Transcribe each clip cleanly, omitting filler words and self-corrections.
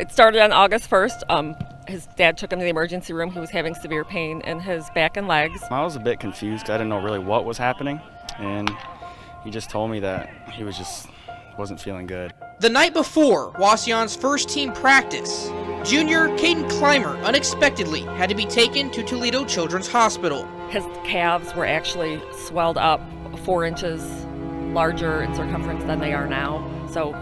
It started on August 1st. His dad took him to the emergency room. He was having severe pain in his back and legs. I was a bit confused because I didn't know really what was happening, and he just told me that he wasn't feeling good. The night before Wasion's first team practice, junior Caden Clymer unexpectedly had to be taken to Toledo Children's Hospital. His calves were actually swelled up 4 inches larger in circumference than they are now. So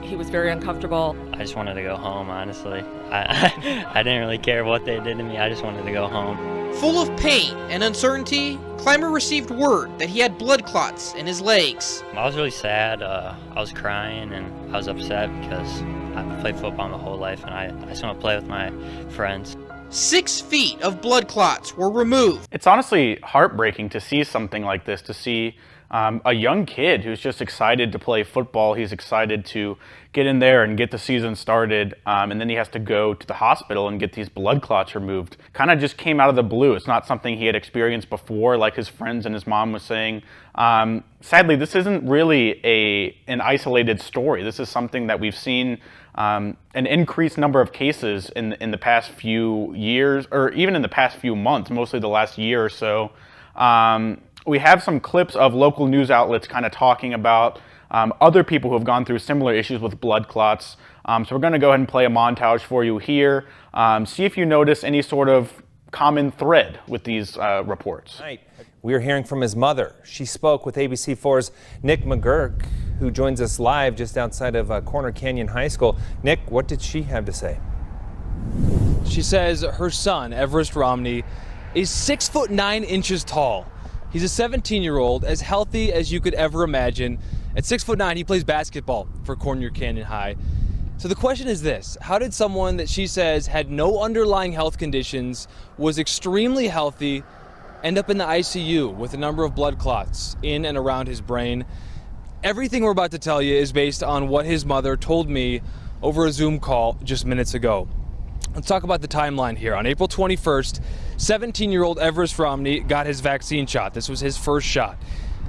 he was very uncomfortable. I just wanted to go home, honestly. I didn't really care what they did to me. I just wanted to go home. Full of pain and uncertainty, Clymer received word that he had blood clots in his legs. I was really sad. I was crying and I was upset because I've played football my whole life and I just want to play with my friends. 6 feet of blood clots were removed. It's honestly heartbreaking to see something like this, to see a young kid who's just excited to play football. He's excited to get in there and get the season started, and then he has to go to the hospital and get these blood clots removed. Kind of just came out of the blue. It's not something he had experienced before, like his friends and his mom was saying. Sadly, this isn't really an isolated story. This is something that we've seen an increased number of cases in the past few years, or even in the past few months, mostly the last year or so. We have some clips of local news outlets kind of talking about other people who have gone through similar issues with blood clots. So we're going to go ahead and play a montage for you here. See if you notice any sort of common thread with these reports. We are hearing from his mother. She spoke with ABC4's Nick McGurk, who joins us live just outside of Corner Canyon High School. Nick, what did she have to say? She says her son, Everest Romney, is 6'9" tall. He's a 17-year-old, as healthy as you could ever imagine. At 6'9", he plays basketball for Corner Canyon High. So the question is this: how did someone that she says had no underlying health conditions, was extremely healthy, end up in the ICU with a number of blood clots in and around his brain? Everything we're about to tell you is based on what his mother told me over a Zoom call just minutes ago. Let's talk about the timeline here. On April 21st, 17-year-old Everest Romney got his vaccine shot. This was his first shot.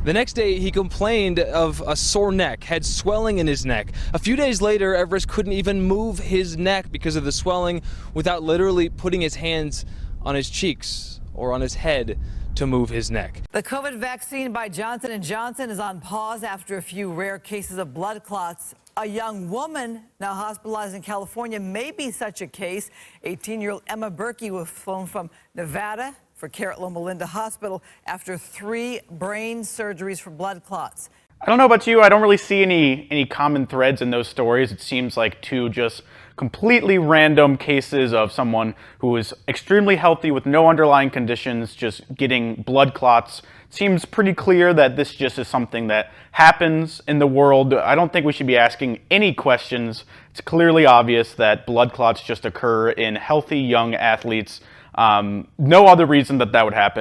The next day, he complained of a sore neck, had swelling in his neck. A few days later, Everest couldn't even move his neck because of the swelling without literally putting his hands on his cheeks or on his head to move his neck. The COVID vaccine by Johnson & Johnson is on pause after a few rare cases of blood clots. A young woman now hospitalized in California may be such a case. 18-year-old Emma Berkey was flown from Nevada for care at Loma Linda Hospital after 3 brain surgeries for blood clots. I don't know about you, I don't really see any common threads in those stories. It seems like 2 just completely random cases of someone who is extremely healthy with no underlying conditions just getting blood clots. It seems pretty clear that this just is something that happens in the world. I don't think we should be asking any questions. It's clearly obvious that blood clots just occur in healthy young athletes. No other reason that would happen.